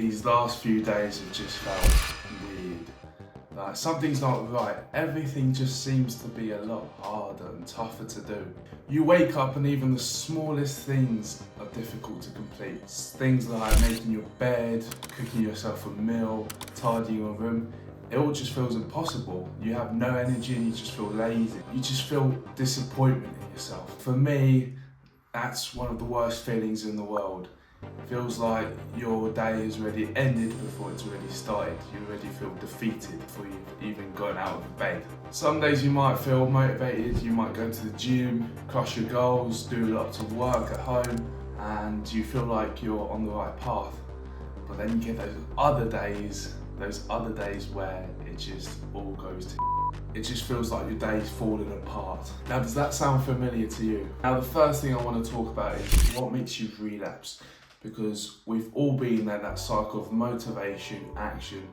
These last few days have just felt weird. Like something's not right. Everything just seems to be a lot harder and tougher to do. You wake up and even the smallest things are difficult to complete. Things like making your bed, cooking yourself a meal, tidying your room. It all just feels impossible. You have no energy and you just feel lazy. You just feel disappointment in yourself. For me, that's one of the worst feelings in the world. It feels like your day has already ended before it's already started. You already feel defeated before you've even gotten out of bed. Some days you might feel motivated, you might go to the gym, crush your goals, do lots of work at home, and you feel like you're on the right path. But then you get those other days where it just all goes to it just feels like your day's falling apart. Now, does that sound familiar to you? Now, the first thing I want to talk about is what makes you relapse. Because we've all been in that cycle of motivation, action,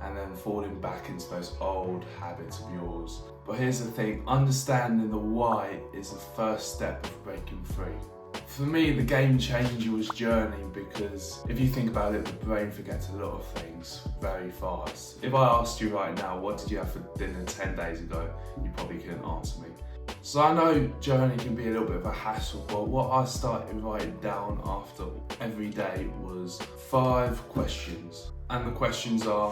and then falling back into those old habits of yours. But here's the thing, understanding the why is the first step of breaking free. For me, the game changer was journaling, because if you think about it, the brain forgets a lot of things very fast. If I asked you right now, what did you have for dinner 10 days ago, you probably couldn't answer me. So I know journaling can be a little bit of a hassle, but what I started writing down after every day was 5 questions. And the questions are,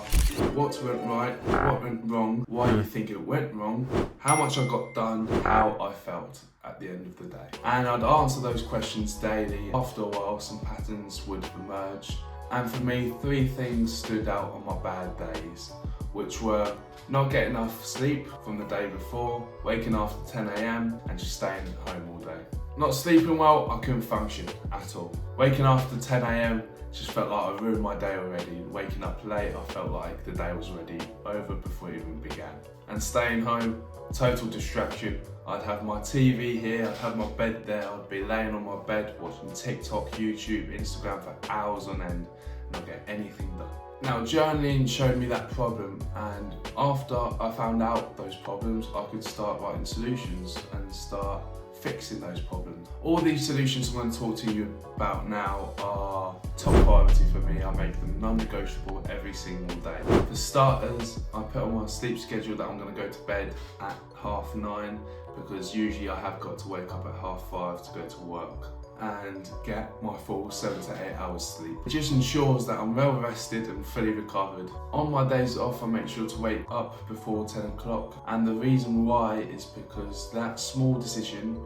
what went right, what went wrong, why you think it went wrong, how much I got done, how I felt at the end of the day. And I'd answer those questions daily. After a while, some patterns would emerge. And for me, 3 things stood out on my bad days, which were not getting enough sleep from the day before, waking after 10 AM and just staying at home all day. Not sleeping well, I couldn't function at all. Waking after 10 AM just felt like I ruined my day already. Waking up late, I felt like the day was already over before it even began. And staying home, total distraction. I'd have my TV here, I'd have my bed there, I'd be laying on my bed watching TikTok, YouTube, Instagram for hours on end, and not get anything done. Now, journaling showed me that problem, and after I found out those problems, I could start writing solutions and start fixing those problems. All these solutions I'm going to talk to you about now are top priority for me. I make them non-negotiable every single day. For starters, I put on my sleep schedule that I'm going to go to bed at 9:30, because usually I have got to wake up at 5:30 to go to work and get my full 7 to 8 hours sleep. It just ensures that I'm well rested and fully recovered. On my days off, I make sure to wake up before 10 o'clock, and the reason why is because that small decision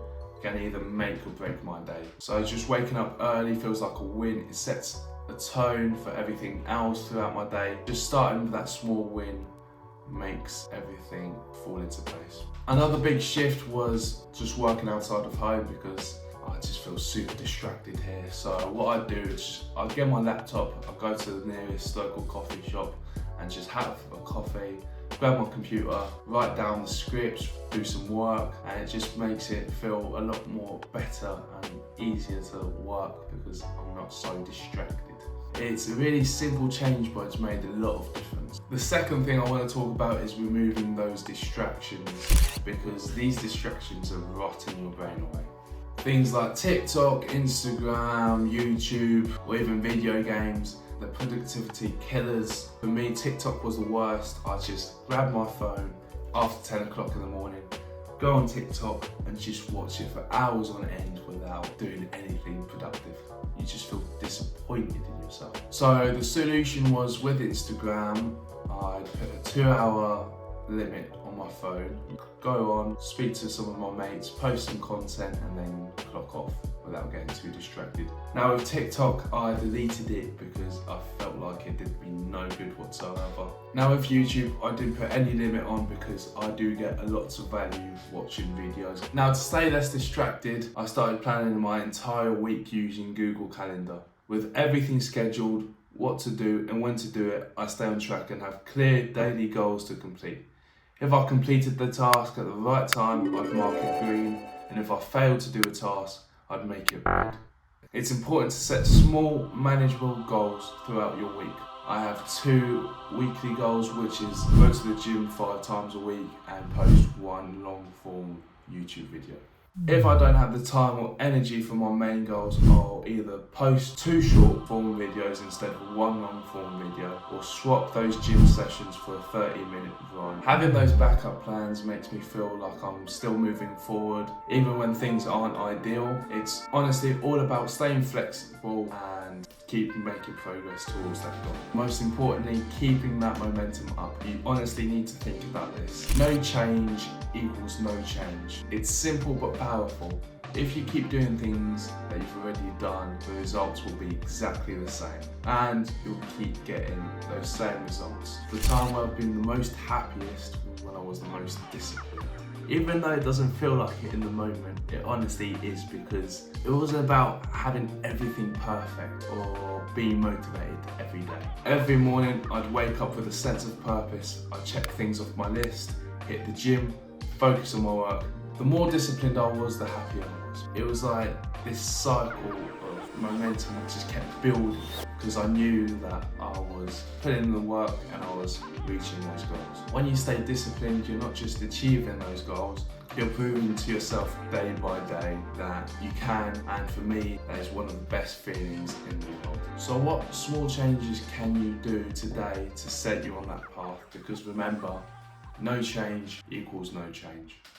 can either make or break my day. So just waking up early feels like a win. It sets a tone for everything else throughout my day. Just starting with that small win makes everything fall into place. Another big shift was just working outside of home, because I just feel super distracted here. So what I do is I get my laptop, I go to the nearest local coffee shop and just have a coffee, grab my computer, write down the scripts, do some work, and it just makes it feel a lot more better and easier to work because I'm not so distracted. It's a really simple change, but it's made a lot of difference. The second thing I want to talk about is removing those distractions, because these distractions are rotting your brain away. Things like TikTok, Instagram, YouTube, or even video games, the productivity killers. For me, TikTok was the worst. I just grab my phone after 10 o'clock in the morning, go on TikTok and just watch it for hours on end without doing anything productive. You just feel disappointed in yourself. So the solution was, with Instagram, I'd put a 2-hour limit on my phone, go on, speak to some of my mates, post some content, and then clock off without getting too distracted. Now with TikTok, I deleted it because I felt like it did me no good whatsoever. Now with YouTube, I didn't put any limit on because I do get a lot of value watching videos. Now to stay less distracted, I started planning my entire week using Google Calendar. With everything scheduled, what to do and when to do it, I stay on track and have clear daily goals to complete. If I completed the task at the right time, I'd mark it green, and if I failed to do a task, I'd make it red. It's important to set small, manageable goals throughout your week. I have 2 weekly goals, which is go to the gym 5 times a week and post 1 long form YouTube video. If I don't have the time or energy for my main goals, I'll either post 2 short form videos instead of 1 long form video, or swap those gym sessions for a 30-minute run. Having those backup plans makes me feel like I'm still moving forward, even when things aren't ideal. It's honestly all about staying flexible and keep making progress towards that goal. Most importantly, keeping that momentum up. You honestly need to think about this. No change equals no change. It's simple but powerful. If you keep doing things that you've already done, the results will be exactly the same, and you'll keep getting those same results. The time where I've been the most happiest was when I was the most disciplined. Even though it doesn't feel like it in the moment, it honestly is, because it wasn't about having everything perfect or being motivated every day. Every morning I'd wake up with a sense of purpose. I'd check things off my list, hit the gym, focus on my work. The more disciplined I was, the happier I was. It was like this cycle of momentum that just kept building, because I knew that I was putting in the work and I was reaching those goals. When you stay disciplined, you're not just achieving those goals, you're proving to yourself day by day that you can, and for me, that is one of the best feelings in the world. So what small changes can you do today to set you on that path? Because remember, no change equals no change.